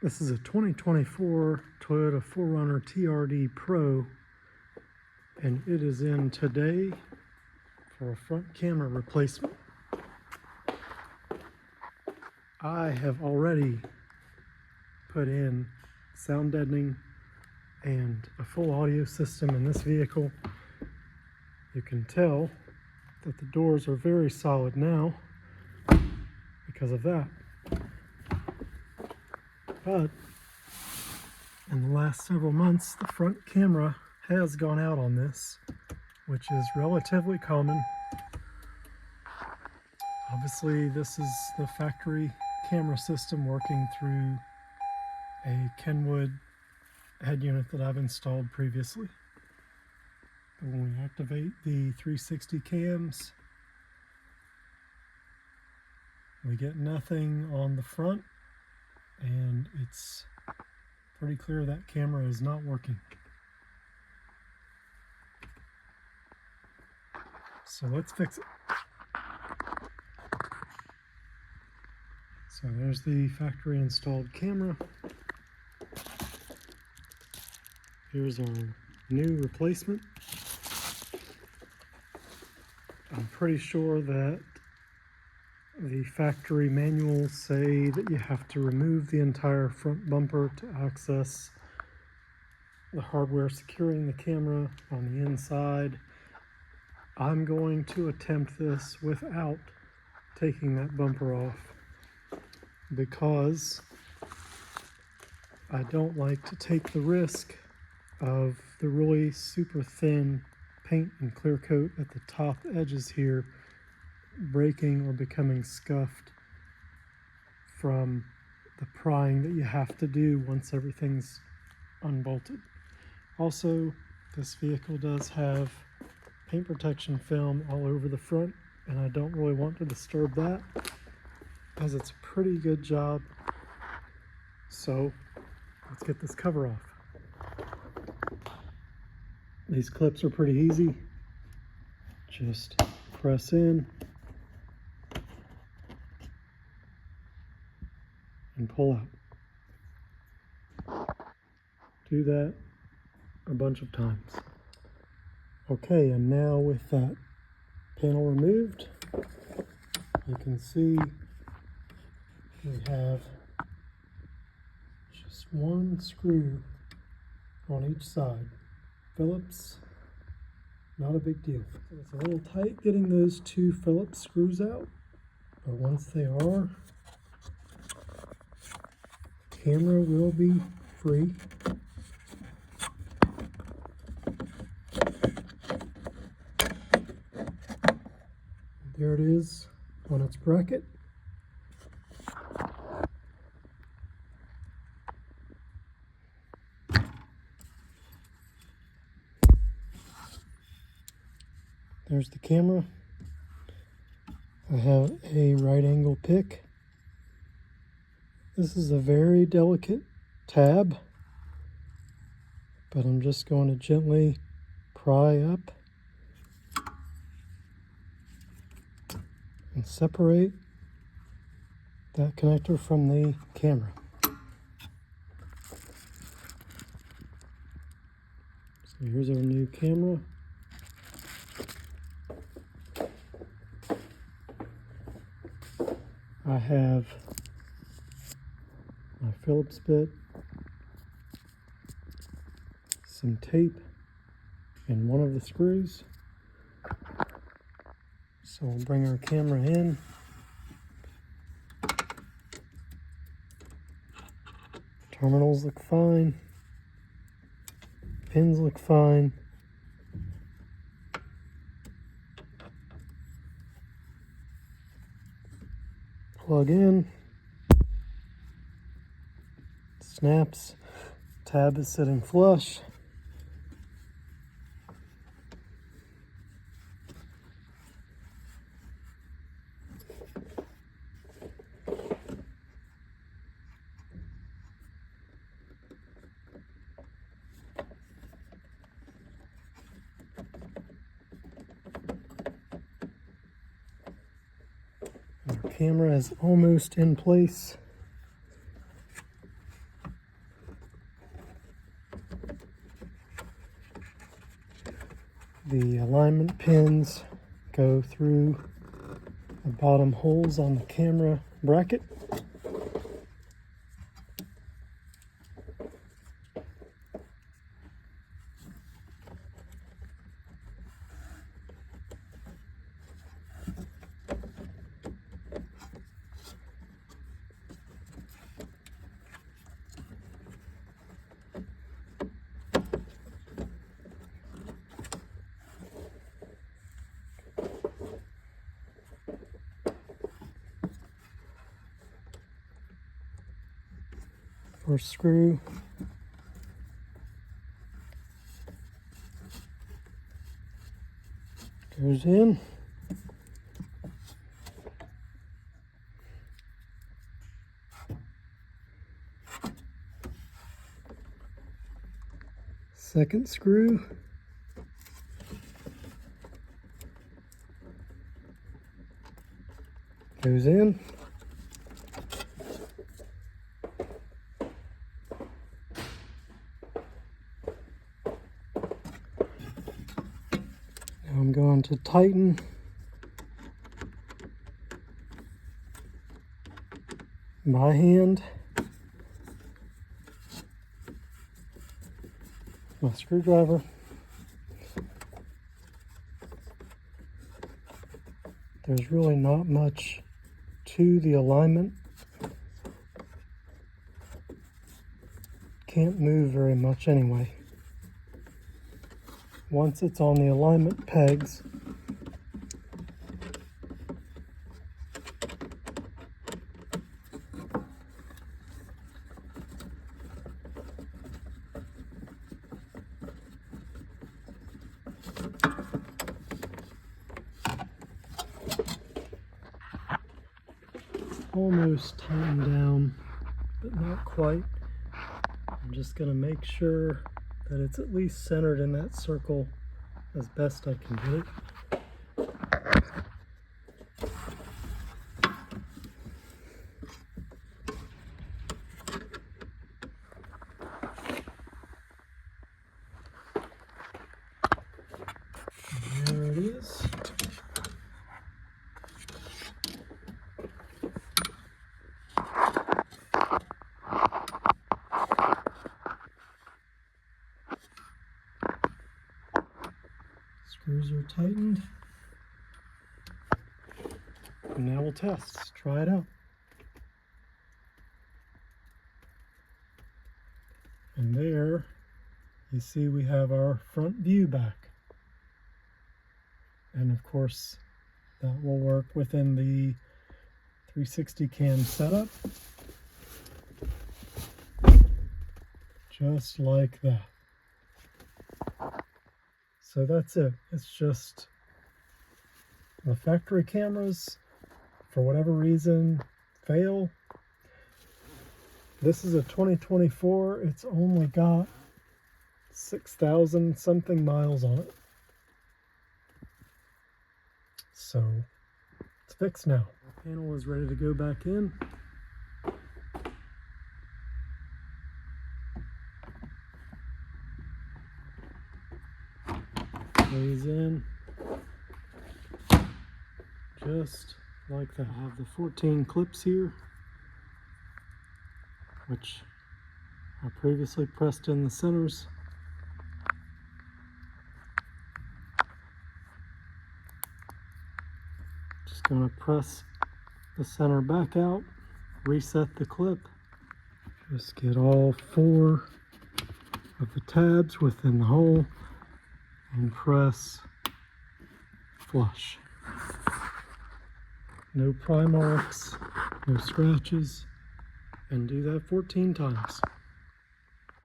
This is a 2024 Toyota 4Runner TRD PRO, and it is in today for a front camera replacement. I have already put in sound deadening and a full audio system in this vehicle. You can tell that the doors are very solid now because of that. But in the last several months, the front camera has gone out on this, which is relatively common. Obviously, this is the factory camera system working through a Kenwood head unit that I've installed previously. But when we activate the 360 cams, we get nothing on the front, and it's pretty clear that camera is not working. So let's fix it. So there's the factory installed camera. Here's our new replacement. I'm pretty sure that the factory manuals say that you have to remove the entire front bumper to access the hardware securing the camera on the inside. I'm going to attempt this without taking that bumper off because I don't like to take the risk of the really super thin paint and clear coat at the top edges here breaking or becoming scuffed from the prying that you have to do once everything's unbolted. Also, this vehicle does have paint protection film all over the front, and I don't really want to disturb that as it's a pretty good job. So let's get this cover off. These clips are pretty easy. Just press in and pull out. Do that a bunch of times. Okay, and now with that panel removed, you can see we have just one screw on each side. Phillips, not a big deal. It's a little tight getting those two Phillips screws out, but once they are, the camera will be free. There it is on its bracket. There's the camera. I have a right angle pick. This is a very delicate tab, but I'm just going to gently pry up and separate that connector from the camera. So here's our new camera. I have my Phillips bit, some tape, and one of the screws. So we'll bring our camera in. Terminals look fine. Pins look fine. Plug in. Snaps. Tab is sitting flush. Our camera is almost in place. The alignment pins go through the bottom holes on the camera bracket. First screw goes in. Second screw goes in. Now I'm going to tighten by hand my screwdriver. There's really not much to the alignment. Can't move very much anyway. Once it's on the alignment pegs, almost tightened down, but not quite. I'm just going to make sure that it's at least centered in that circle as best I can get it. And there it is. Screws are tightened. And now we'll test. Try it out. And there, you see we have our front view back. And of course, that will work within the 360 cam setup. Just like that. So that's it. It's just the factory cameras, for whatever reason, fail. This is a 2024. It's only got 6,000 something miles on it. So it's fixed now. The panel is ready to go back in. Lays in just like that. I have the 14 clips here, which I previously pressed in the centers. Just going to press the center back out, reset the clip. Just get all 4 of the tabs within the hole and press flush. No pry marks, no scratches, and do that 14 times.